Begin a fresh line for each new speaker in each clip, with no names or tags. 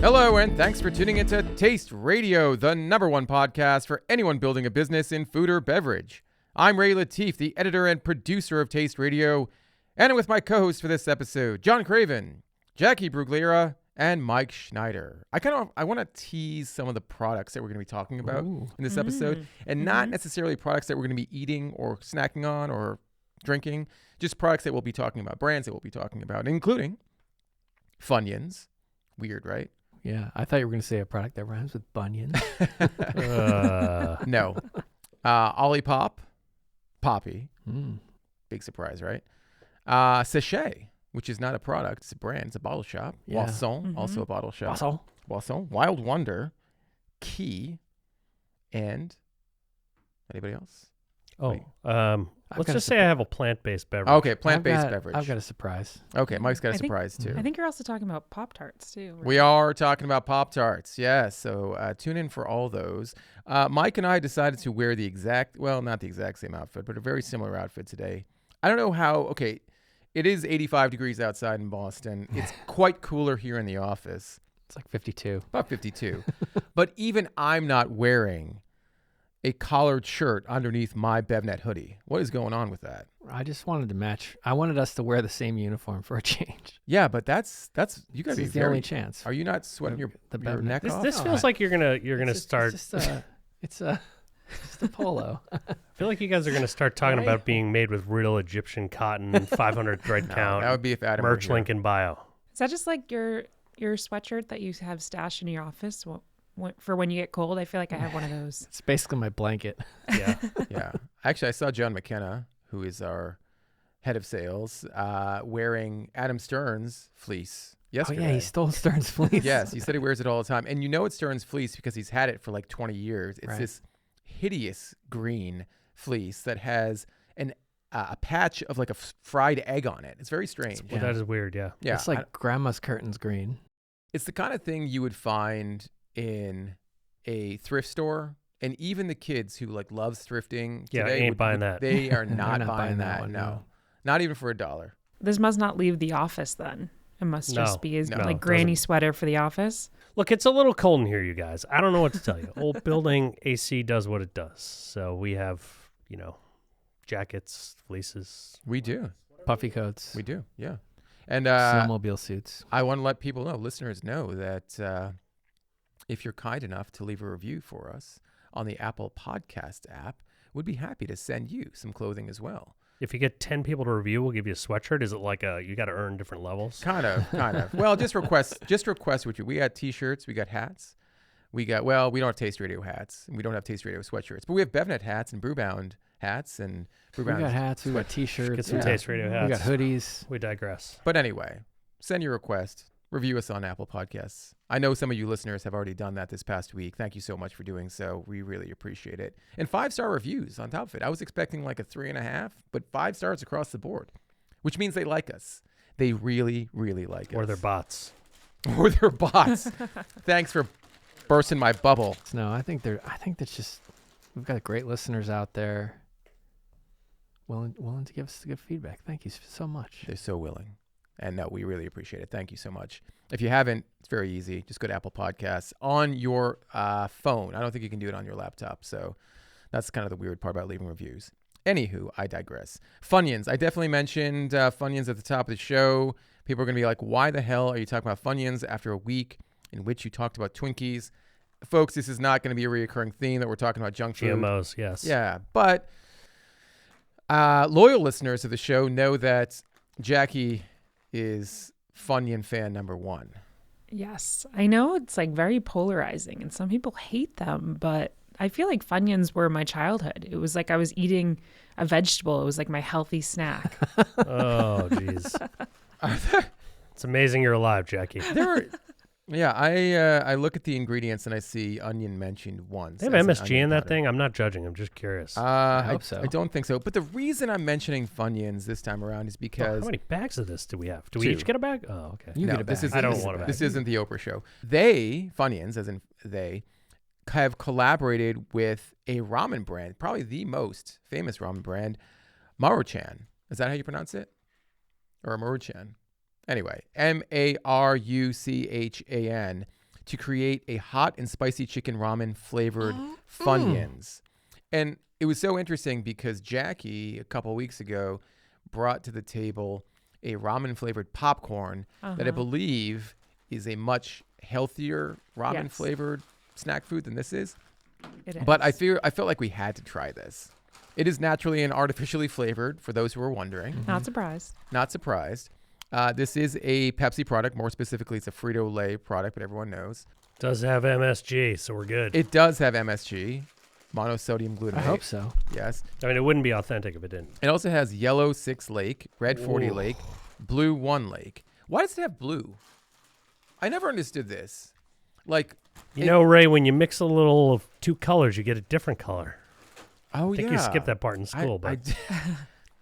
Hello, and thanks for tuning into Taste Radio, the #1 podcast for anyone building a business in food or beverage. I'm Ray Latif, the editor and producer of Taste Radio, and I'm with my co-hosts for this episode, John Craven, Jacqui Brugliera, and Mike Schneider. I want to tease some of the products that we're going to be talking about in this episode, and not necessarily products that we're going to be eating or snacking on or drinking, just products that we'll be talking about, brands that we'll be talking about, including Funyuns. Weird, right?
Yeah, I thought you were going to say a product that rhymes with bunion.
No. Olipop, Poppi. Big surprise, right? Sechey, which is not a product, it's a brand, it's a bottle shop.
Yeah.
Boisson, also a bottle shop.
Boisson.
Wild Wonder, Key, and anybody else?
Let's just say I have a plant-based beverage.
Okay, plant-based beverage.
I've got a surprise.
Okay, Mike's got a surprise too.
I think you're also talking about Pop-Tarts too. Right?
We are talking about Pop-Tarts, yes. So tune in for all those. Mike and I decided to wear not the exact same outfit, but a very similar outfit today. I don't know how, it is 85 degrees outside in Boston. It's quite cooler here in the office.
It's like 52.
About 52. But even I'm not wearing a collared shirt underneath my BevNET hoodie. What is going on with that?
I just wanted to match. I wanted us to wear the same uniform for a change.
Yeah, but that's you got to be
the only chance.
Are you not sweating your neck off?
This feels like you're gonna start.
It's just a polo.
I feel like you guys are gonna start talking about being made with real Egyptian cotton, 500 thread count.
That would be if Adam
merch
were here.
link in bio.
Is that just like your sweatshirt that you have stashed in your office for when you get cold? I feel like I have one of those.
It's basically my blanket.
Yeah.
Yeah. Actually, I saw John McKenna, who is our head of sales, wearing Adam Stern's fleece yesterday.
Oh, yeah, he stole Stern's fleece.
Yes, he said he wears it all the time. And you know it's Stern's fleece because he's had it for like 20 years. It's this hideous green fleece that has a patch of like a fried egg on it. It's very strange.
Well, that is weird, yeah.
Yeah.
It's like grandma's curtains green.
It's the kind of thing you would find in a thrift store. And even the kids who like loves thrifting today
ain't buying that.
They are not buying that.
one,
No. Not even for $1.
This must not leave the office then. It must just be
No,
granny sweater for the office.
Look, it's a little cold in here, you guys. I don't know what to tell you. Old building AC does what it does. So we have, jackets, fleeces.
We do.
Puffy coats.
We do. Yeah. And
snowmobile suits.
I want to let people know, listeners know that if you're kind enough to leave a review for us on the Apple Podcast app, we'd be happy to send you some clothing as well.
If you get 10 people to review, we'll give you a sweatshirt. Is it like you got to earn different levels?
Kind of. Well, just request what you. We got T-shirts, we got hats, we don't have Taste Radio hats, and we don't have Taste Radio sweatshirts, but we have BevNet hats and Brewbound hats and Brewbound.
We got hats, we got T-shirts,
Get some Taste Radio hats.
We got hoodies.
We digress.
But anyway, send your request. Review us on Apple Podcasts. I know some of you listeners have already done that this past week. Thank you so much for doing so. We really appreciate it. And 5-star reviews on top of it. I was expecting like a 3.5, but 5 stars across the board, which means they like us. They really, really like us.
Or they're bots.
Or they're bots. Thanks for bursting my bubble.
No, I think that's just, we've got great listeners out there willing to give us good feedback. Thank you so much.
They're so willing. And no, we really appreciate it. Thank you so much. If you haven't, it's very easy. Just go to Apple Podcasts on your phone. I don't think you can do it on your laptop. So that's kind of the weird part about leaving reviews. Anywho, I digress. Funyuns. I definitely mentioned Funyuns at the top of the show. People are going to be like, why the hell are you talking about Funyuns after a week in which you talked about Twinkies? Folks, this is not going to be a reoccurring theme that we're talking about junk food.
GMOs, yes.
Yeah, but loyal listeners of the show know that Jacqui is Funyun fan number 1.
Yes. I know it's like very polarizing and some people hate them, but I feel like Funyuns were my childhood. It was like I was eating a vegetable. It was like my healthy snack.
Oh, jeez. It's amazing you're alive, Jacqui.
Yeah, I look at the ingredients and I see onion mentioned once.
They have MSG in that thing? I'm not judging. I'm just curious.
I hope so.
I don't think so. But the reason I'm mentioning Funyuns this time around is because...
how many bags of this do we have? Do
2.
we each get a bag? Oh, okay.
You get a bag.
I don't want a bag.
This isn't the Oprah show. Funyuns, as in they, have collaborated with a ramen brand, probably the most famous ramen brand, Maruchan. Is that how you pronounce it? Or Maruchan? Anyway, Maruchan, to create a hot and spicy chicken ramen flavored Funyuns. And it was so interesting because Jacqui, a couple weeks ago, brought to the table a ramen flavored popcorn that I believe is a much healthier ramen flavored snack food than this is.
It is.
But I felt like we had to try this. It is naturally and artificially flavored, for those who are wondering.
Not surprised.
Not surprised. This is a Pepsi product. More specifically, it's a Frito-Lay product, but everyone knows.
Does have MSG, so we're good.
It does have MSG, monosodium glutamate.
I hope so.
Yes.
I mean, it wouldn't be authentic if it didn't.
It also has yellow 6 lake, red 40
Ooh.
lake, blue 1 lake. Why does it have blue? I never understood this. Like,
You know, Ray, when you mix a little of two colors, you get a different color.
oh
I think
yeah.
you skipped that part in school, but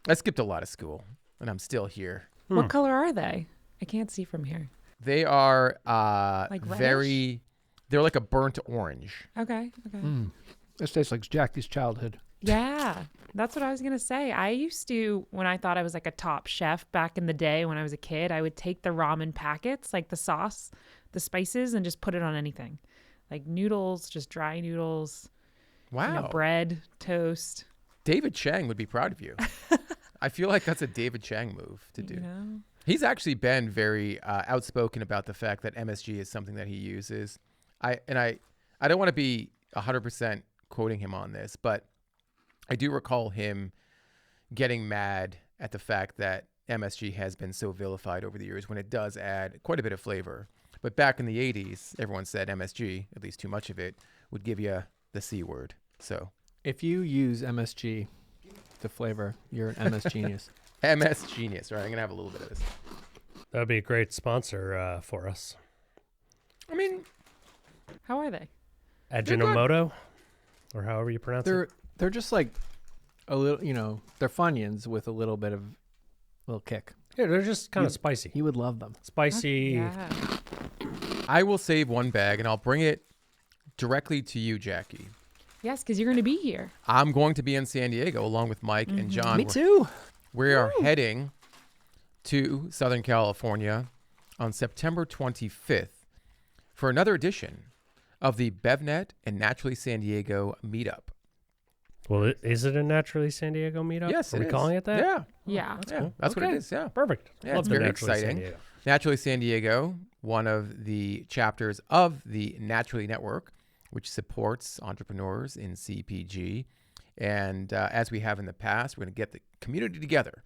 I skipped a lot of school, and I'm still here.
What color are they? I can't see from here.
They are
Like
very. They're like a burnt orange.
Okay.
This tastes like Jackie's childhood.
Yeah, that's what I was going to say. I used to, when I thought I was like a top chef back in the day when I was a kid, I would take the ramen packets, like the sauce, the spices, and just put it on anything. Like noodles, just dry noodles,
Wow.
bread, toast.
David Chang would be proud of you. I feel like that's a David Chang move to do.
You know?
He's actually been very outspoken about the fact that MSG is something that he uses. I don't want to be 100% quoting him on this, but I do recall him getting mad at the fact that MSG has been so vilified over the years when it does add quite a bit of flavor. But back in the 80s, everyone said MSG, at least too much of it, would give you the C word. So
If you use MSG to flavor, you're an MS genius.
MS Genius. All right, I'm going to have a little bit of this.
that would be a great sponsor for us.
I mean,
How are they?
Ajinomoto, or however you pronounce it.
They're just like a little, they're Funyuns with a little bit of little kick.
Yeah, they're just kind of spicy.
You would love them.
Spicy.
Yeah.
I will save one bag and I'll bring it directly to you, Jacqui.
Yes, because you're going to be here.
I'm going to be in San Diego along with Mike and John.
Me too.
We are heading to Southern California on September 25th for another edition of the BevNet and Naturally San Diego meetup.
Well, is it a Naturally San Diego meetup?
Yes,
Are we calling it that?
Yeah,
Yeah.
cool.
that's what it
Okay.
is. Yeah,
Perfect.
Yeah,
Love
it's
the
very
Naturally San
exciting.
Diego.
Naturally San Diego, one of the chapters of the Naturally Network, which supports entrepreneurs in CPG. And as we have in the past, we're going to get the community together.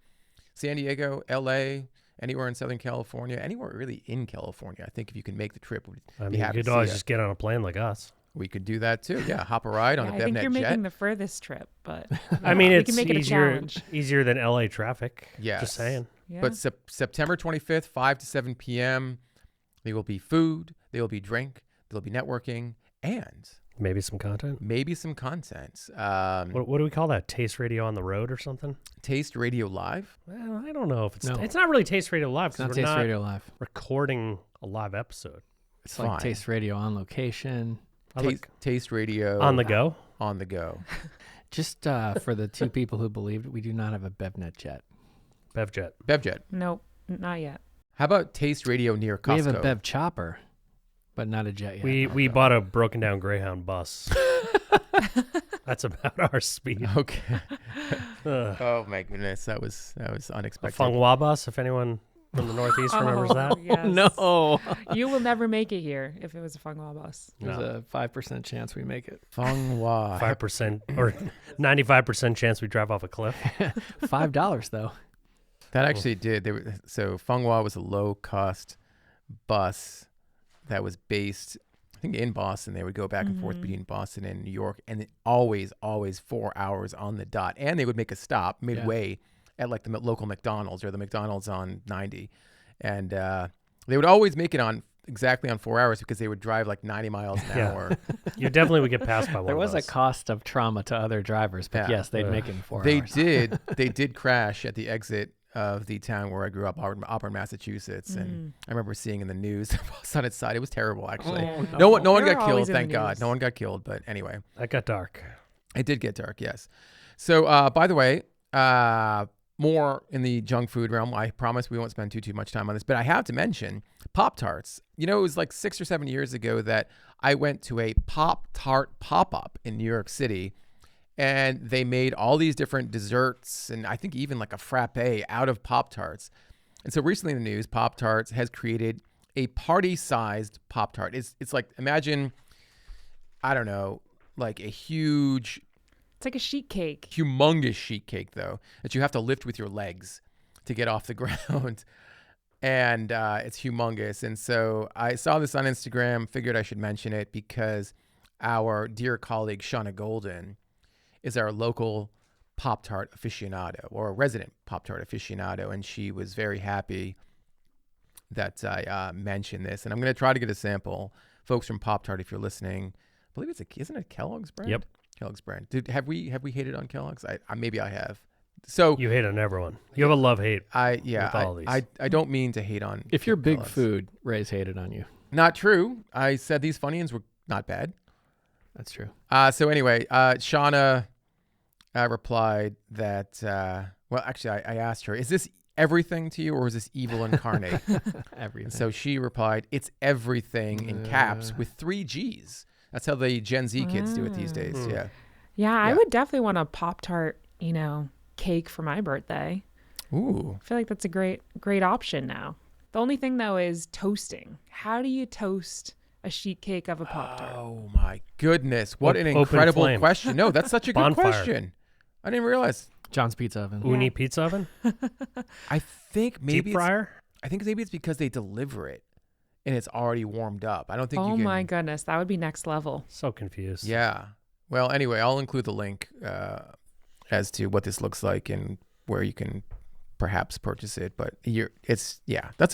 San Diego, LA, anywhere in Southern California, anywhere really in California. I think if you can make the trip, we'd
I
be
mean, you
happy
could
to
always
see
just get on a plane like us.
We could do that too. Yeah, hop a ride on
Yeah,
the
I think
BevNet
you're
jet.
making the furthest trip, but
I mean,
we
it's
can make it a
easier
challenge.
easier than LA traffic.
Yes.
Just saying.
Yeah.
But September 25th, 5 to 7 p.m., there will be food, there will be drink, there will be networking, and
Maybe some content.
maybe some content.
What do we call that? Taste Radio on the road or something?
Taste Radio Live.
Well, I don't know if it's.
No.
It's not really Taste Radio Live
It's not
because we're
Taste
not
Radio Live.
recording a live episode.
It's
Fine.
like Taste Radio on location.
Taste Radio
On the go.
On the go.
Just for the two people who believed, we do not have a BevNet jet.
BevJet.
BevJet.
Nope, not yet.
How about Taste Radio near Costco?
We have a Bev chopper, but not a jet yet.
We bought a broken down Greyhound bus. That's about our speed.
Okay.
Ugh.
Oh my goodness, that was
A
unexpected.
Fung Wah bus, if anyone from the Northeast remembers that.
Yes.
No.
You will never make it here if it was a Fung Wah bus.
There's
No.
a 5% chance we make it.
Fung Wah.
5% or 95% chance we drive off a cliff.
$5 though.
That actually did. So Fung Wah was a low-cost bus that was based, I think, in Boston. They would go back and forth between Boston and New York, and it always 4 hours on the dot. And they would make a stop midway at like the local McDonald's or the McDonald's on 90, and they would always make it exactly on 4 hours because they would drive like 90 miles an
Yeah.
hour.
You definitely would get passed by one
There
of
was a
those.
cost of trauma to other drivers, but
Yeah.
yes, they'd make it in 4
They
hours.
did. They did crash at the exit of the town where I grew up, Auburn, Massachusetts, and I remember seeing in the news the bus on its side. It was terrible, actually.
Oh,
No one
They're
got
always
killed,
in the
thank God.
news.
No one got killed, but anyway,
That got dark.
it did get dark. Yes. So, by the way, more in the junk food realm. I promise we won't spend too much time on this, but I have to mention Pop-Tarts. You know, it was like 6 or 7 years ago that I went to a Pop-Tart pop-up in New York City, and they made all these different desserts and I think even like a frappe out of Pop-Tarts. And so recently in the news, Pop-Tarts has created a party-sized Pop-Tart. It's like, imagine, I don't know, like a huge...
It's like a sheet cake.
Humongous sheet cake, though, that you have to lift with your legs to get off the ground. And it's humongous. And so I saw this on Instagram, figured I should mention it because our dear colleague, Shauna Golden, is our local Pop-Tart aficionado, or a resident Pop-Tart aficionado. And she was very happy that I mentioned this. And I'm going to try to get a sample. Folks from Pop-Tart, if you're listening, I believe isn't it Kellogg's brand?
Yep.
Kellogg's brand. Have we hated on Kellogg's? I maybe I have. So
You hate on everyone. You have a love-hate.
with all these. I don't mean to hate on.
If you're big
Kellogg's.
food, Ray's hated on you.
Not true. I said these Funyuns were not bad.
That's true.
So anyway, Shauna replied that. Well, actually, I asked her, "Is this everything to you, or is this evil incarnate?"
Everything.
And so she replied, "It's everything in caps with 3 G's." That's how the Gen Z kids do it these days. Yeah.
Yeah, I
Yeah.
would definitely want a Pop-Tart, cake for my birthday.
Ooh.
I feel like that's a great option now. The only thing, though, is toasting. How do you toast a sheet cake of a Pop-Tart?
Oh my goodness! What an
Open
incredible
flame.
question. No, that's such a good
Bonfire.
question. I didn't realize.
John's Pizza Oven.
Uni pizza oven?
I think maybe
Deep fryer?
I think maybe it's because they deliver it and it's already warmed up. I don't think you
Oh
can.
my goodness, that would be next level.
So confused.
Yeah. Well, anyway, I'll include the link as to what this looks like and where you can perhaps purchase it. But that's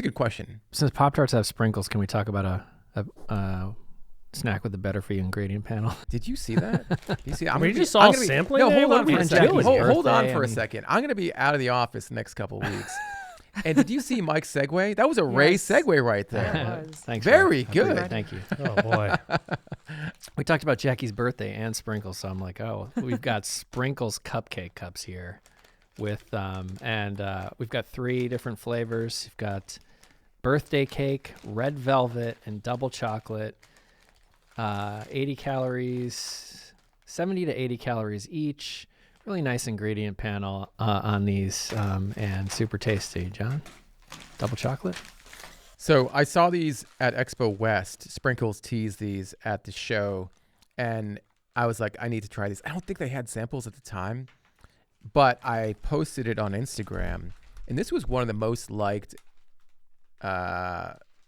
a good question.
Since Pop-Tarts have sprinkles, can we talk about a snack with a better for you ingredient panel?
Did you see that? You see,
We just saw sampling
No,
day?
hold
What
on
are
for
we
a
doing?
second.
Jacqui's
Hold on
birthday,
for
I
a
mean-
second. I'm going to be out of the office the next couple of weeks. And did you see Mike's segue? That was a Ray
Yes.
segue right there.
That was.
Thanks.
Very
Ray. I appreciate
good.
it. Thank you.
Oh, boy.
We talked about Jacqui's birthday and sprinkles, so I'm like, oh, we've got sprinkles cupcake cups here with we've got 3 different flavors. We've got birthday cake, red velvet, and double chocolate. 80 calories, 70 to 80 calories each. Really nice ingredient panel on these, and super tasty. John, double chocolate.
So I saw these at Expo West. Sprinkles teased these at the show, and I was like, I need to try these. I don't think they had samples at the time, but I posted it on Instagram, and this was one of the most liked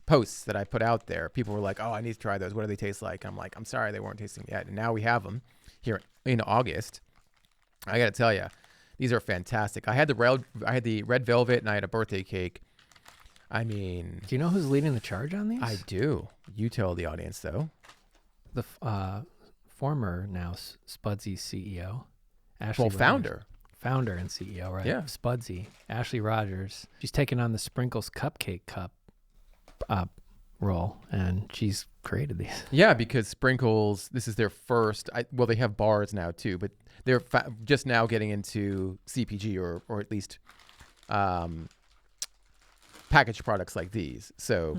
posts that I put out there. People were like, oh, I need to try those. What do they taste like? I'm like, I'm sorry, they weren't tasting yet. And now we have them here in August. I got to tell you, these are fantastic. I had the red velvet, and I had a birthday cake. I mean,
Do you know who's leading the charge on these?
I do. You tell the audience, though.
The former now Spudsy CEO, Ashley.
Well,
Rogers. Founder and CEO, right?
Yeah.
Spudsy, Ashley Rogers. She's taken on the Sprinkles Cupcake Cup role, and she's created these.
Yeah, because Sprinkles, this is their first. Well, they have bars now too, but they're just now getting into CPG or at least packaged products like these. So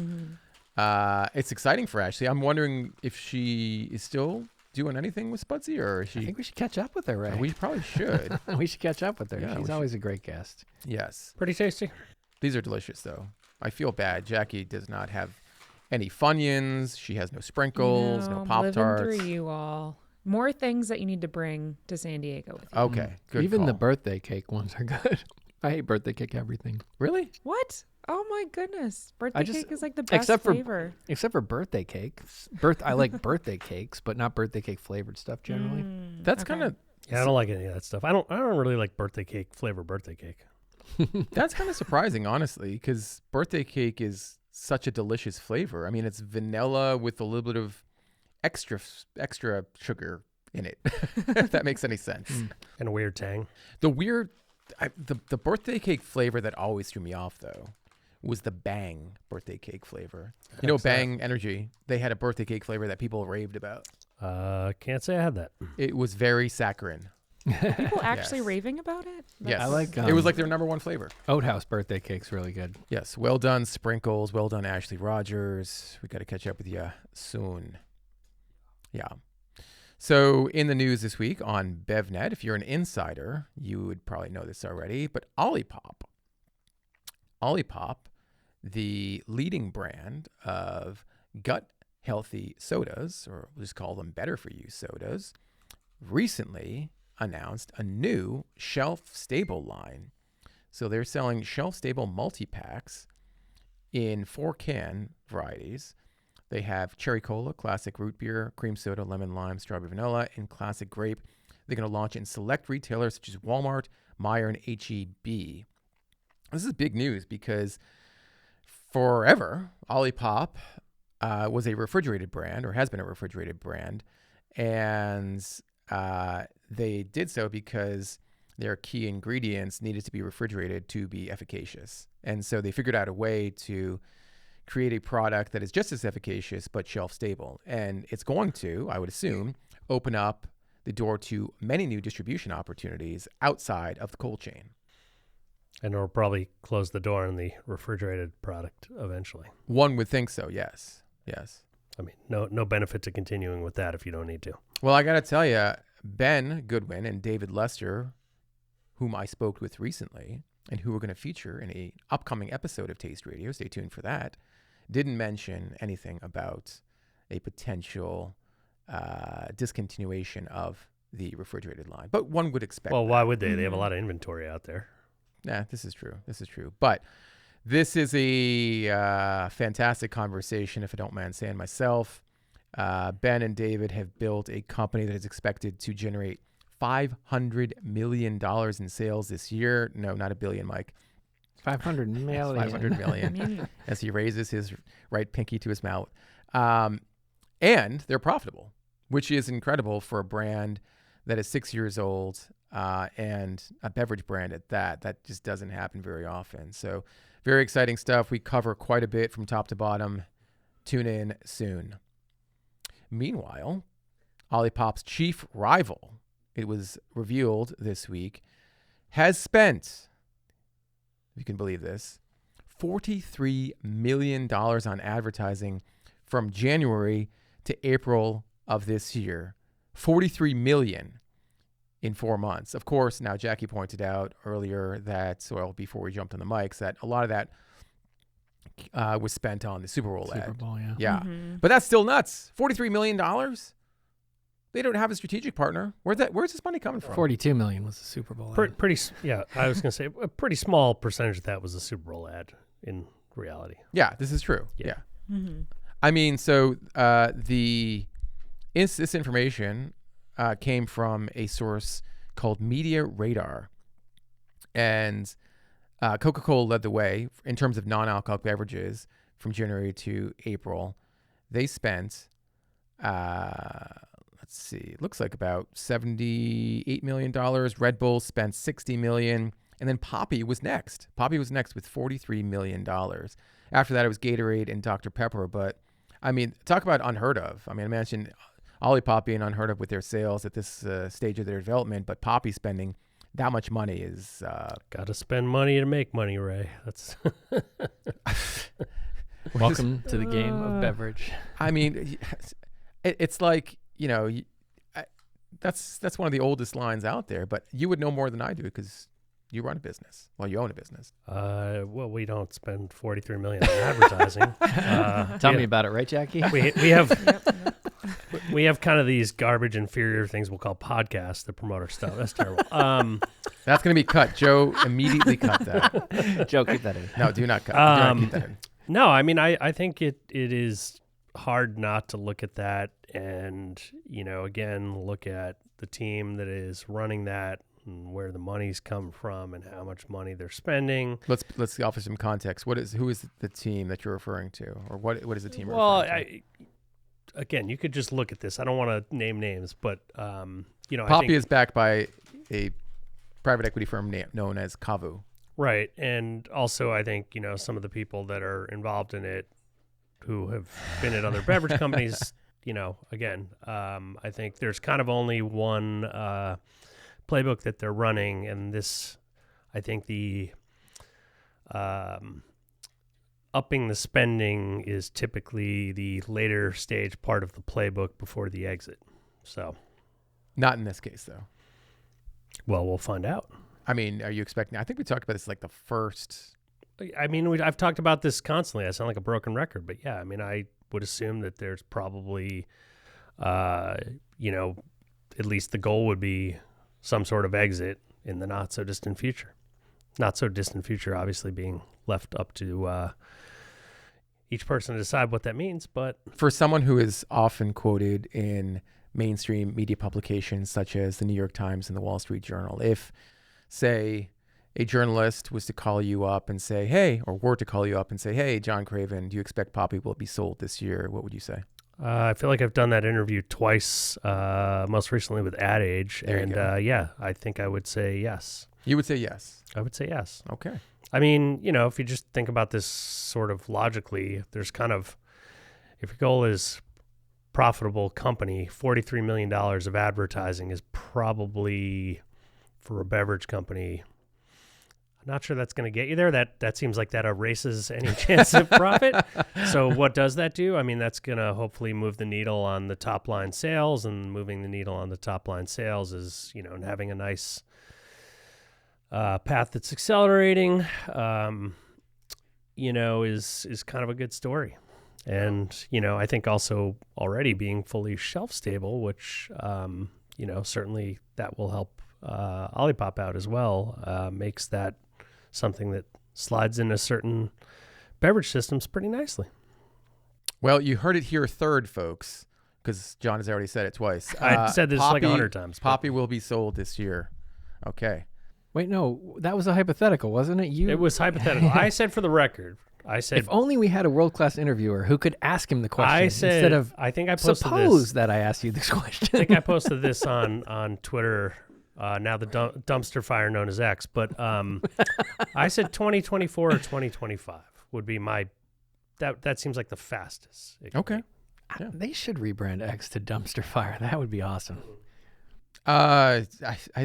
it's exciting for Ashley. I'm wondering if she is still doing anything with Spudsy, or is
I
she?
think we should catch up with her, Ray.
We probably should.
We should catch up with her.
Yeah, we
She's
should.
always a great guest.
Yes,
Pretty tasty.
these are delicious though. I feel bad. Jacqui does not have any Funyuns. She has no sprinkles, no Pop
Living
Tarts.
through you all. More things that you need to bring to San Diego with you.
Okay, good
Even the
call.
birthday cake ones are good. I hate birthday cake everything.
Really?
What? Oh my goodness. Birthday
just-
cake is like the best
except for-
flavor.
Except for birthday cakes. I like birthday cakes, but not birthday cake flavored stuff generally.
That's
Okay.
kind of
Yeah, I don't like any of that stuff. I don't really like birthday cake flavor birthday cake.
That's kind of surprising, honestly, because birthday cake is such a delicious flavor. I mean, it's vanilla with a little bit of extra sugar in it, if that makes any sense.
And a weird tang.
The birthday cake flavor that always threw me off, though, was the Bang birthday cake flavor. You know,
Heck's that?
Bang Energy, they had a birthday cake flavor that people raved about.
Can't say I had that.
It was very saccharine.
People actually
Yes.
raving about it?
Yes.
I like,
it was like their number one flavor.
Oat House birthday cake's really good.
Yes. Well done, Sprinkles. Well done, Ashley Rogers. We got to catch up with you soon. Yeah. So in the news this week on BevNet, if you're an insider, you would probably know this already, but Olipop, the leading brand of gut-healthy sodas, or we'll just call them better-for-you sodas, recently announced a new shelf-stable line. So they're selling shelf-stable multi-packs in 4-can varieties. They have cherry cola, classic root beer, cream soda, lemon lime, strawberry vanilla, and classic grape. They're going to launch in select retailers such as Walmart, Meijer, and H-E-B. This is big news because forever, Olipop was a refrigerated brand, or has been a refrigerated brand, and they did so because their key ingredients needed to be refrigerated to be efficacious. And so they figured out a way to create a product that is just as efficacious but shelf stable. And it's going to, I would assume, open up the door to many new distribution opportunities outside of the cold chain.
And it'll probably close the door on the refrigerated product eventually.
One would think so, yes. Yes.
I mean, no benefit to continuing with that if you don't need to.
Well, I got to tell you, Ben Goodwin and David Lester, whom I spoke with recently and who we're going to feature in a upcoming episode of Taste Radio, stay tuned for that, didn't mention anything about a potential discontinuation of the refrigerated line. But one would expect
Well,
that.
why would they? They have a lot of inventory out there.
Nah, this is true. This is true. But this is a fantastic conversation, if I don't mind saying myself. Ben and David have built a company that is expected to generate $500 million in sales this year. No, not a billion, Mike.
500 million.
500 million as he raises his right pinky to his mouth. And they're profitable, which is incredible for a brand that is 6 years old and a beverage brand at that. That just doesn't happen very often. So very exciting stuff. We cover quite a bit from top to bottom. Tune in soon. Meanwhile, Olipop's chief rival, it was revealed this week, has spent, if you can believe this, $43 million on advertising from January to April of this year. $43 million in 4 months. Of course, now Jacqui pointed out earlier that, well, before we jumped on the mics, that a lot of that was spent on the Super Bowl ad.
Super Bowl, yeah.
Yeah. But that's still nuts. $43 million? They don't have a strategic partner. Where's this money coming from?
42 million was the Super Bowl. ad.
Yeah, I was going to say a pretty small percentage of that was a Super Bowl ad in reality.
Yeah, this is true.
Yeah.
Yeah. I mean, so this information came from a source called Media Radar. And Coca-Cola led the way in terms of non-alcoholic beverages from January to April. They spent, let's see, it looks like about $78 million. Red Bull spent $60 million. And then Poppi was next. Poppi was next with $43 million. After that, it was Gatorade and Dr. Pepper. But, I mean, talk about unheard of. I mean, I mentioned Olipop being unheard of with their sales at this stage of their development, but Poppi spending that much money is...
Got to spend money to make money, Ray. That's...
Welcome to the game of beverage.
I mean, it's like, you know, that's one of the oldest lines out there, but you would know more than I do because you run a business. Well, you own a business.
Well, we don't spend $43 million on advertising.
Tell me about it, right, Jacqui?
We have... We have kind of these garbage inferior things we'll call podcasts that promote our stuff. That's terrible.
That's going to be cut. Joe, immediately cut that.
Joe, keep that in.
No, do not cut. Do not keep that in.
No, I mean, I think it is hard not to look at that and, you know, again, look at the team that is running that and where the money's come from and how much money they're spending.
Let's offer some context. Who is the team that you're referring to, or what is the team?
Well,
referring to?
Again, you could just look at this. I don't want to name names, but you know,
Poppi is backed by a private equity firm known as Kavu.
Right, and also I think, you know, some of the people that are involved in it who have been at other beverage companies, you know, again, I think there's kind of only one playbook that they're running, and this, I think the upping the spending is typically the later stage part of the playbook before the exit. So,
Not in this case, though.
well, we'll find out.
I mean, are you expecting? I think we talked about this like the first.
I mean, I've talked about this constantly. I sound like a broken record, but yeah, I mean, I would assume that there's probably, you know, at least the goal would be some sort of exit in the not so distant future. Not so distant future, obviously, being left up to each person to decide what that means. But
For someone who is often quoted in mainstream media publications such as the New York Times and the Wall Street Journal, if, say, a journalist was to call you up and say, hey, or were to call you up and say, hey, John Craven, do you expect Poppi will be sold this year? What would you say?
I feel like I've done that interview twice, most recently with Ad Age.
There you
And
go.
yeah, I think I would say yes.
You would say yes.
I would say yes.
Okay.
I mean, you know, if you just think about this sort of logically, there's kind of, if your goal is profitable company, $43 million of advertising is probably, for a beverage company, I'm not sure that's going to get you there. That seems like that erases any chance of profit. So what does that do? I mean, that's going to hopefully move the needle on the top line sales, and moving the needle on the top line sales is, you know, and having a nice path that's accelerating, you know, is kind of a good story. And, you know, I think also already being fully shelf stable, which, you know, certainly that will help Olipop out as well, makes that something that slides into certain beverage systems pretty nicely.
Well, you heard it here third, folks, because John has already said it twice.
I said this like 100 times. but
Poppi will be sold this year. Okay.
Wait, no, that was a hypothetical, wasn't it?
It was hypothetical. I said for the record, I said,
If only we had a world-class interviewer who could ask him the question
I said,
instead of
I think I posted
suppose
this.
that I asked you this question.
I think I posted this on Twitter, now the dumpster fire known as X, but I said 2024 or 2025 would be my, that seems like the fastest. it could
Okay.
be.
Yeah.
They should rebrand X to dumpster fire. That would be awesome.
I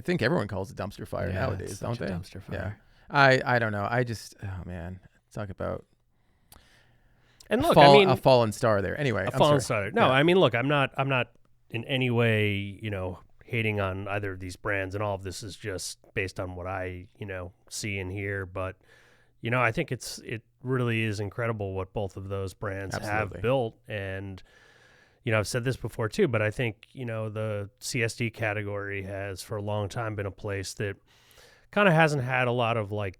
think everyone calls it dumpster fire
Yeah,
nowadays,
it's
don't
such
they?
a dumpster
Yeah.
fire.
I don't know. I just, oh man, talk about
And look, I mean,
a fallen star there. Anyway,
a
I'm
fallen
sorry.
star. No,
Yeah.
I mean, look, I'm not in any way, you know, hating on either of these brands, and all of this is just based on what I, you know, see and hear. But, you know, I think it really is incredible what both of those brands
Absolutely.
have built. And, you know, I've said this before too, but I think, you know, the CSD category has for a long time been a place that kind of hasn't had a lot of like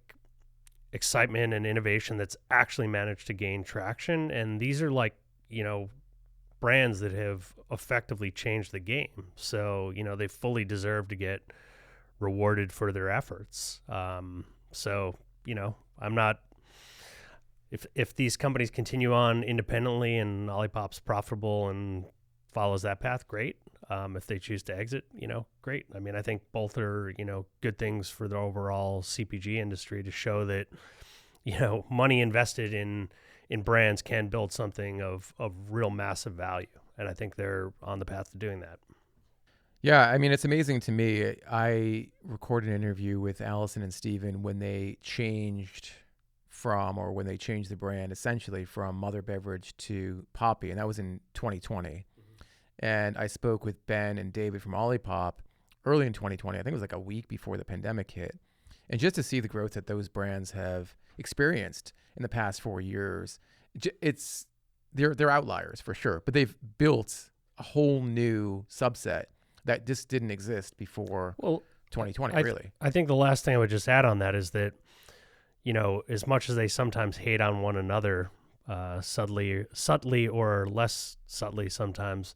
excitement and innovation that's actually managed to gain traction. And these are like, you know, brands that have effectively changed the game. So, you know, they fully deserve to get rewarded for their efforts. So, you know, I'm not, if these companies continue on independently and Olipop's profitable and follows that path, great. If they choose to exit, you know, great. I mean, I think both are, you know, good things for the overall CPG industry to show that, you know, money invested in brands can build something of real massive value. And I think they're on the path to doing that.
Yeah, I mean, it's amazing to me. I recorded an interview with Allison and Steven when they changed when they changed the brand essentially from Mother Beverage to Poppi, and that was in 2020. Mm-hmm. And I spoke with Ben and David from Olipop early in 2020. I think it was like a week before the pandemic hit. And just to see the growth that those brands have experienced in the past 4 years, they're outliers for sure, but they've built a whole new subset that just didn't exist before 2020, really.
I think the last thing I would just add on that is that, you know, as much as they sometimes hate on one another, subtly or less subtly sometimes,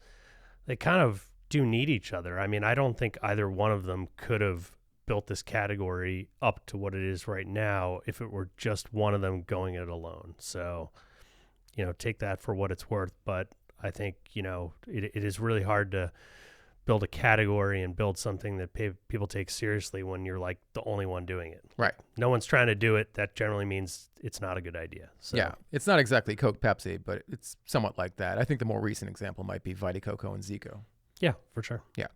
they kind of do need each other. I mean, I don't think either one of them could have built this category up to what it is right now if it were just one of them going it alone. So, you know, take that for what it's worth. But I think, you know, it is really hard to build a category and build something that people take seriously when you're like the only one doing it.
Right.
No one's trying to do it. That generally means it's not a good idea. So.
Yeah, it's not exactly Coke Pepsi, but it's somewhat like that. I think the more recent example might be Vita Coco and Zico.
Yeah, for sure.
Yeah.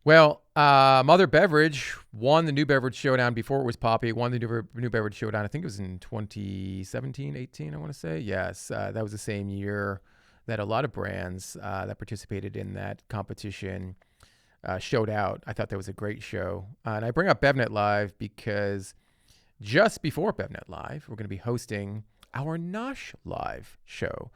Well, Mother Beverage won the New Beverage Showdown before it was Poppi. Won the New Beverage Showdown. I think it was in 2017, 18, I want to say. Yes, that was the same year that a lot of brands that participated in that competition showed out. I thought that was a great show. And I bring up BevNet Live because just before BevNet Live, we're going to be hosting our NOSH Live show.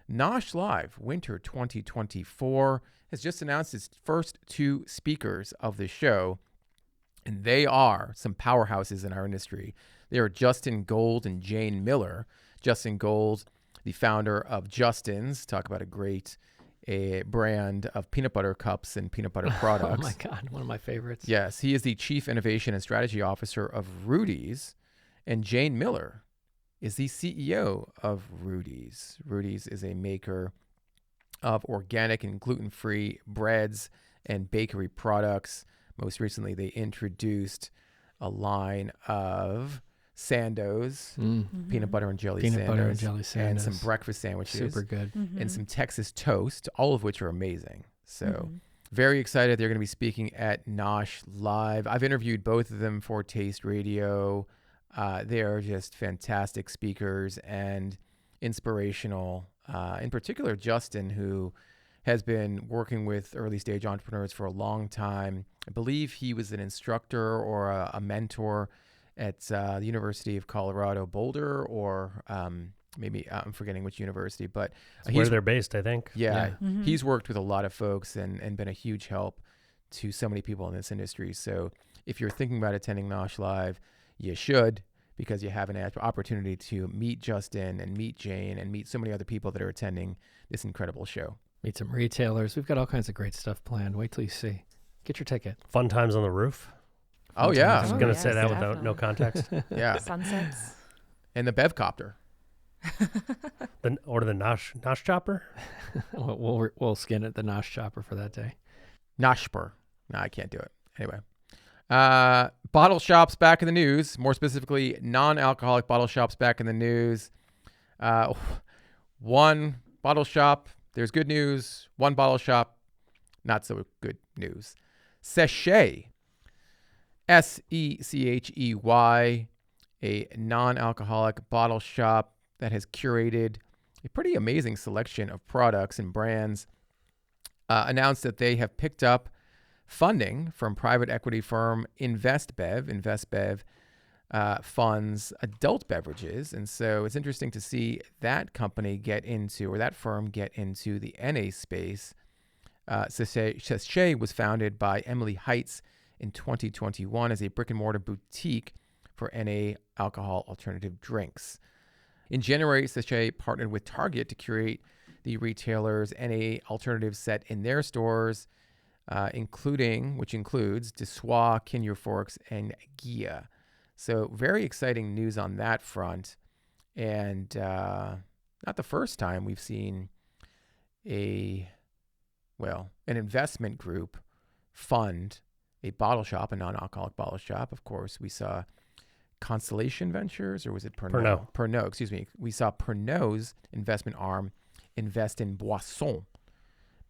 NOSH Live Winter 2024 has just announced its first 2 speakers of the show, and they are some powerhouses in our industry. They are Justin Gold and Jane Miller. Justin Gold, the founder of Justin's, talk about a great brand of peanut butter cups and peanut butter products.
Oh my God, one of my favorites.
Yes, he is the Chief Innovation and Strategy Officer of Rudy's, and Jane Miller is the CEO of Rudy's. Rudy's is a maker of organic and gluten-free breads and bakery products. Most recently, they introduced a line of Sandoz, peanut butter and jelly
Peanut butter and
Sandoz,
jelly
and
Sandoz.
some breakfast sandwiches,
Super good.
and some Texas toast, all of which are amazing. So very excited. They're going to be speaking at NOSH Live. I've interviewed both of them for Taste Radio. They are just fantastic speakers and inspirational. In particular, Justin, who has been working with early stage entrepreneurs for a long time. I believe he was an instructor or a mentor at the University of Colorado Boulder, or maybe I'm forgetting which university, but
where they're based, I think.
Yeah, he's worked with a lot of folks and been a huge help to so many people in this industry. So if you're thinking about attending NOSH Live, you should, because you have an opportunity to meet Justin and meet Jane and meet so many other people that are attending this incredible show.
Meet some retailers. We've got all kinds of great stuff planned. Wait till you see. Get your ticket.
Fun times on the roof.
Oh, yeah.
I was going to say that without no context.
Yeah.
Sunsets.
And the Bevcopter.
Order the Nosh chopper.
We'll skin it, the NOSH chopper for that day.
Noshper. No, I can't do it. Anyway. Bottle shops back in the news. More specifically, non-alcoholic bottle shops back in the news. One bottle shop, there's good news. One bottle shop, not so good news. Sechey, Sechey, a non-alcoholic bottle shop that has curated a pretty amazing selection of products and brands, announced that they have picked up funding from private equity firm InvestBev funds adult beverages. And so it's interesting to see that company get into, or that firm get into the NA space. Sechey was founded by Emily Heitz in 2021 as a brick and mortar boutique for NA alcohol alternative drinks. In January, Sechey partnered with Target to curate the retailer's NA alternative set in their stores, which includes Deux, Kinyer Forks, and Gia. So very exciting news on that front. And not the first time we've seen an investment group fund a bottle shop, a non-alcoholic bottle shop. Of course, we saw Constellation Ventures, or was it Pernod? Pernod, excuse me. We saw Pernod's investment arm invest in Boisson.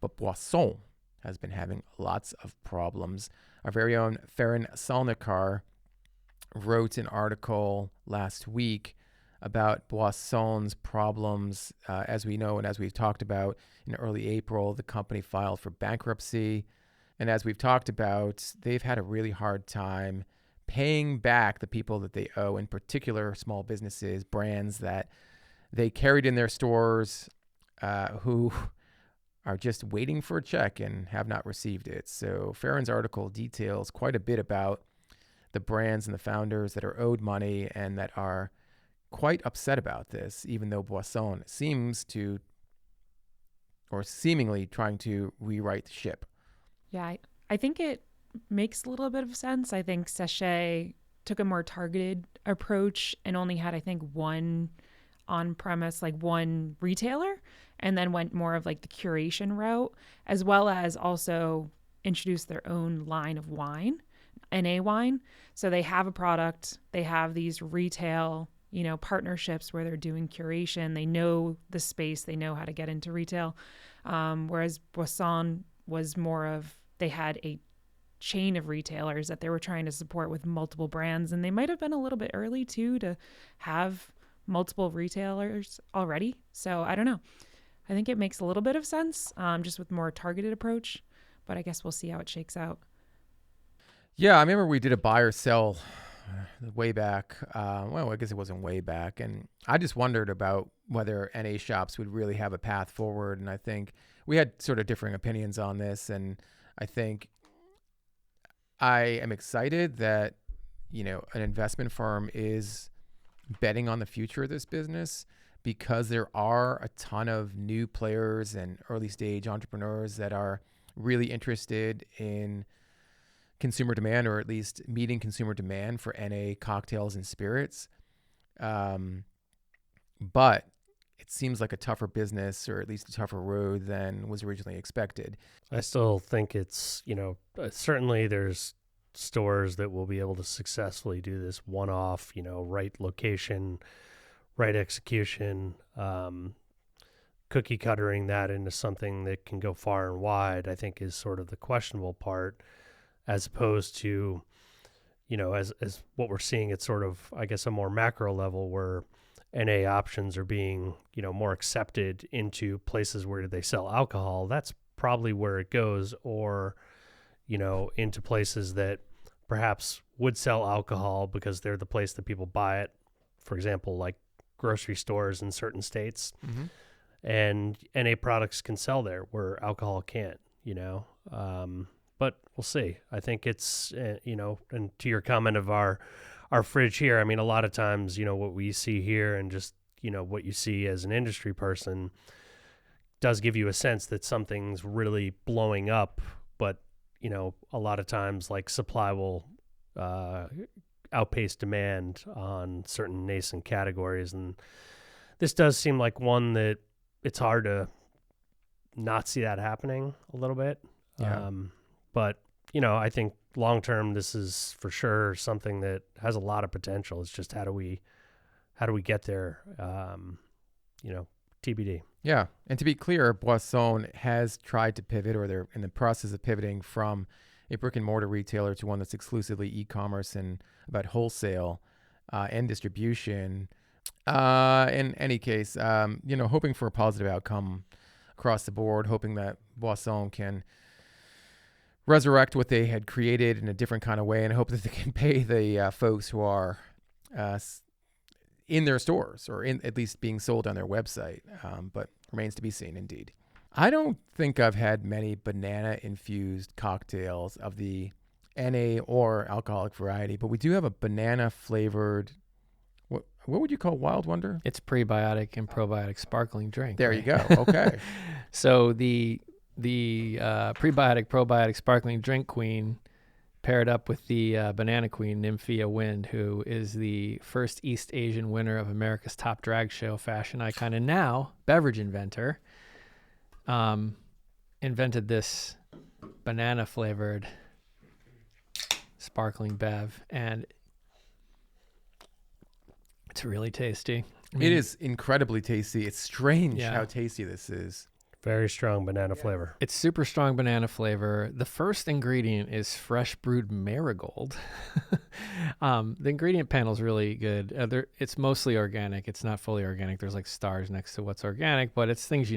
But Boisson has been having lots of problems. Our very own Farron Salnikar wrote an article last week about Boisson's problems. As we know, and as we've talked about, in early April, the company filed for bankruptcy. And as we've talked about, they've had a really hard time paying back the people that they owe, in particular small businesses, brands that they carried in their stores, who are just waiting for a check and have not received it. So Farron's article details quite a bit about the brands and the founders that are owed money and that are quite upset about this, even though Boisson seemingly trying to rewrite the ship.
Yeah, I think it makes a little bit of sense. I think Sechey took a more targeted approach and only had, I think, one on-premise, like one retailer, and then went more of like the curation route, as well as also introduced their own line of wine, NA wine. So they have a product, they have these retail, partnerships where they're doing curation. They know the space, they know how to get into retail. Whereas Boisson was more of, they had a chain of retailers that they were trying to support with multiple brands. And they might have been a little bit early too to have multiple retailers already. So I don't know. I think it makes a little bit of sense, just with more targeted approach, but I guess we'll see how it shakes out.
Yeah, I remember we did a buy or sell way back. Well, I guess it wasn't way back. And I just wondered about whether NA shops would really have a path forward. And I think we had sort of differing opinions on this. And I think I am excited that, an investment firm is betting on the future of this business, because there are a ton of new players and early stage entrepreneurs that are really interested in consumer demand, or at least meeting consumer demand for NA cocktails and spirits. But it seems like a tougher business, or at least a tougher road than was originally expected.
I still think it's, certainly there's stores that will be able to successfully do this one-off, right location, right execution, cookie cuttering that into something that can go far and wide, I think is sort of the questionable part, as opposed to, as what we're seeing at sort of, I guess, a more macro level where NA options are being, more accepted into places where they sell alcohol. That's probably where it goes, or, into places that perhaps would sell alcohol because they're the place that people buy it. For example, like grocery stores in certain states.
Mm-hmm.
And NA products can sell there where alcohol can't, but we'll see. I think it's, and to your comment of our fridge here, I mean, a lot of times, what we see here and just, what you see as an industry person does give you a sense that something's really blowing up. But, a lot of times, like, supply will outpace demand on certain nascent categories. And this does seem like one that it's hard to not see that happening a little bit.
Yeah.
But, I think long term, this is for sure something that has a lot of potential. It's just how do we get there? TBD.
Yeah. And to be clear, Boisson has tried to pivot, or they're in the process of pivoting from a brick and mortar retailer to one that's exclusively e-commerce and about wholesale and distribution. In any case, hoping for a positive outcome across the board, hoping that Boisson can resurrect what they had created in a different kind of way, and hope that they can pay the folks who are in their stores, or in at least being sold on their website. But remains to be seen, indeed. I don't think I've had many banana-infused cocktails of the NA or alcoholic variety, but we do have a banana-flavored, what would you call Wild Wonder?
It's prebiotic and probiotic sparkling drink.
There
right?
you go. Okay.
So the prebiotic probiotic sparkling drink queen paired up with the banana queen, Nymphia Wind, who is the first East Asian winner of America's Top Drag Show, fashion icon, and now beverage inventor, invented this banana flavored sparkling bev, and it's really tasty.
It is incredibly tasty. It's strange
Yeah.
how tasty this is.
Very strong banana flavor.
It's super strong banana flavor. The first ingredient is fresh brewed marigold. The ingredient panel is really good. It's mostly organic. It's not fully organic. There's like stars next to what's organic, but it's things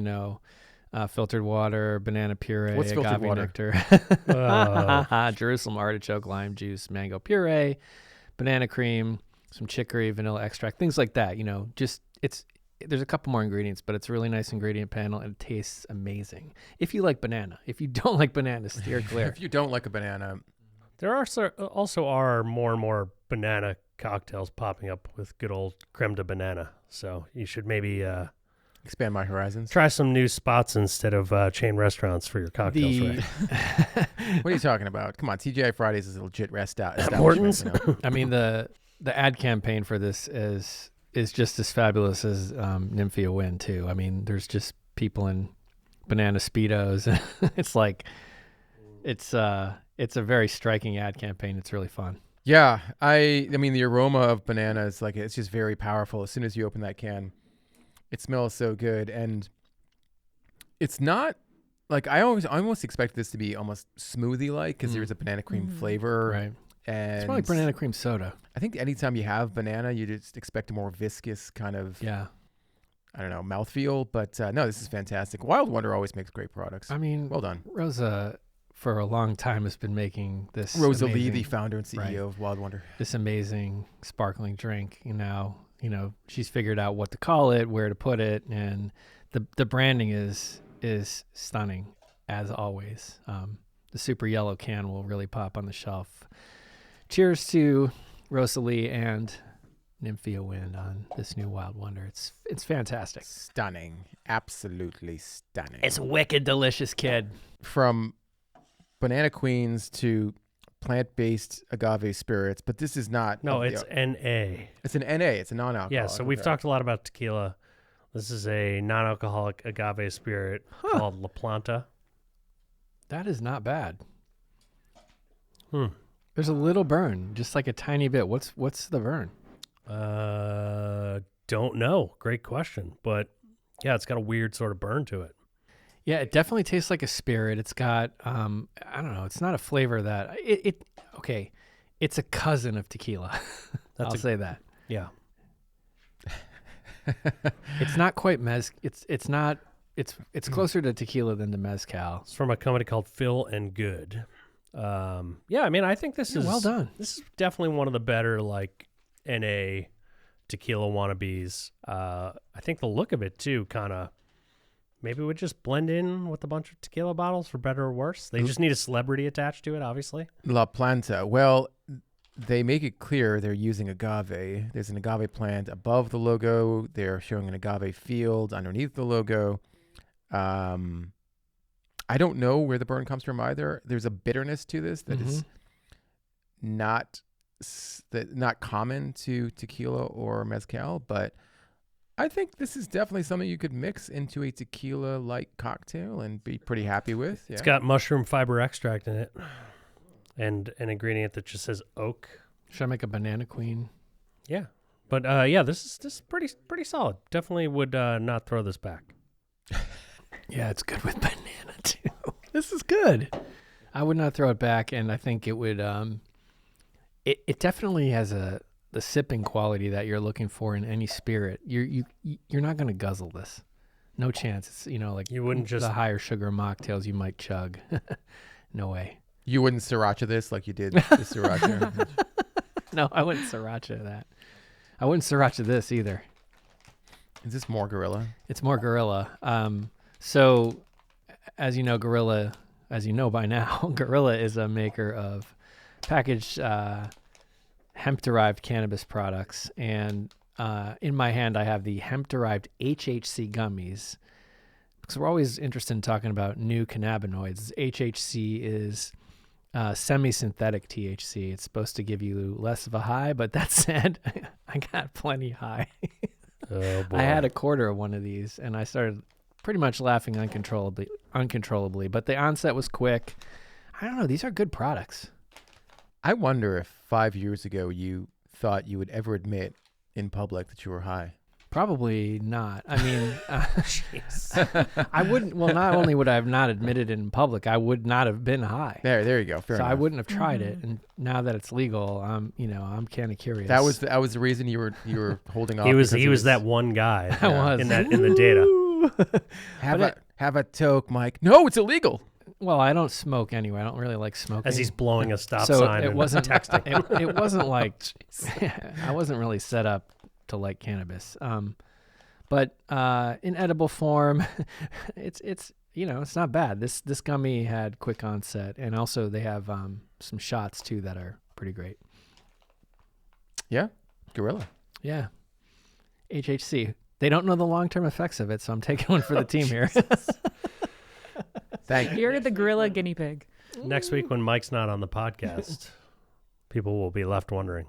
filtered water, banana puree,
What's filtered
agave
water?
nectar, Jerusalem artichoke, lime juice, mango puree, banana cream, some chicory, vanilla extract, things like that. There's a couple more ingredients, but it's a really nice ingredient panel, and it tastes amazing. If you like banana. If you don't like banana, steer clear.
If you don't like a banana,
There also are more and more banana cocktails popping up with good old creme de banana. So you should maybe
expand my horizons.
try some new spots instead of chain restaurants for your cocktails. Right?
What are you talking about? Come on, TGI Fridays is a legit establishment.
Morton's?
You know?
I mean, the ad campaign for this is just as fabulous as Nymphia Wind too. I mean, there's just people in banana Speedos. It's a very striking ad campaign. It's really fun.
Yeah, I mean, the aroma of banana is it's just very powerful. As soon as you open that can, it smells so good, and it's not Like I almost expect this to be almost smoothie-like because there's a banana cream flavor.
Right.
And
It's more like banana cream soda.
I think anytime you have banana, you just expect a more viscous kind of,
Yeah.
I don't know, mouthfeel. But no, this is fantastic. Wild Wonder always makes great products.
I mean,
well done.
Rosa, for a long time, has been making this.
Rosa Lee,
amazing,
the founder and CEO
right,
of Wild Wonder.
This amazing sparkling drink. She's figured out what to call it, where to put it, and the branding is stunning as always. The super yellow can will really pop on the shelf. Cheers to Rosalie and Nymphia Wind on this new Wild Wonder. It's fantastic.
Stunning. Absolutely stunning.
It's wicked delicious, kid.
From Banana Queens to plant-based agave spirits, but this is not.
No, it's NA.
It's an NA. It's a non-alcoholic.
Yeah, so we've talked a lot about tequila. This is a non-alcoholic agave spirit called La Planta.
That is not bad.
Hmm.
There's a little burn, just like a tiny bit. What's the burn?
Don't know. Great question. But yeah, it's got a weird sort of burn to it.
Yeah, it definitely tastes like a spirit. It's got I don't know. It's not a flavor that okay. It's a cousin of tequila. I'll say that.
Yeah.
It's not quite it's not. It's closer to tequila than to mezcal.
It's from a company called Phil and Good. Yeah, I mean, I think this is
well done.
This is definitely one of the better like NA tequila wannabes. I think the look of it too kind of maybe would just blend in with a bunch of tequila bottles for better or worse. They just need a celebrity attached to it, obviously.
La Planta. Well, they make it clear they're using agave. There's an agave plant above the logo. They're showing an agave field underneath the logo. I don't know where the burn comes from either. There's a bitterness to this that is not common to tequila or mezcal, but I think this is definitely something you could mix into a tequila-like cocktail and be pretty happy with. Yeah.
It's got mushroom fiber extract in it and an ingredient that just says oak.
Should I make a banana queen?
Yeah. But yeah, this is pretty solid. Definitely would not throw this back.
Yeah, it's good with banana too. This is good. I would not throw it back, and I think it would. It definitely has the sipping quality that you're looking for in any spirit. You're not going to guzzle this. No chance. It's like
you wouldn't just
the higher sugar mocktails you might chug. No way.
You wouldn't sriracha this like you did the sriracha.
No, I wouldn't sriracha that. I wouldn't sriracha this either.
Is this more Gorilla?
It's more Gorilla. So, as you know, Gorilla, as you know by now, Gorilla is a maker of packaged hemp-derived cannabis products. And in my hand, I have the hemp-derived HHC gummies. Because we're always interested in talking about new cannabinoids. HHC is semi-synthetic THC. It's supposed to give you less of a high, but that said, I got plenty high.
Oh, boy.
I had a quarter of one of these, and I started pretty much laughing uncontrollably. But the onset was quick. I don't know. These are good products.
I wonder if 5 years ago you thought you would ever admit in public that you were high.
Probably not. I mean, I wouldn't. Well, not only would I have not admitted it in public, I would not have been high.
There you go. Fair
so
enough.
I wouldn't have tried it. And now that it's legal, I'm kind of curious.
That was the reason you were holding off.
He was that one guy
I was.
in the data.
Have a toke, Mike. No, it's illegal.
Well, I don't smoke anyway. I don't really like smoking.
As he's blowing a stop
so
sign
it
and
wasn't
texting.
It wasn't like I wasn't really set up to like cannabis. But in edible form, it's not bad. This gummy had quick onset, and also they have some shots too that are pretty great.
Yeah, Gorilla.
Yeah, HHC. They don't know the long-term effects of it, so I'm taking one for the team here.
Thank you.
You're the gorilla guinea pig.
Next week when Mike's not on the podcast, people will be left wondering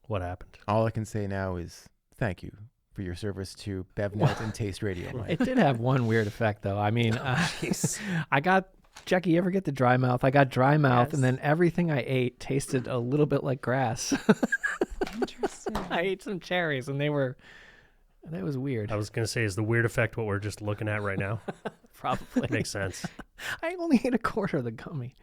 what happened.
All I can say now is thank you for your service to BevNet and Taste Radio, Mike.
It did have one weird effect, though. I mean, I got Jacqui. You ever get the dry mouth? I got dry mouth,
Yes.
and then everything I ate tasted a little bit like grass.
Interesting.
I ate some cherries, and they were That was weird.
I was going to say, is the weird effect what we're just looking at right now?
Probably.
Makes sense.
I only ate a quarter of the gummy.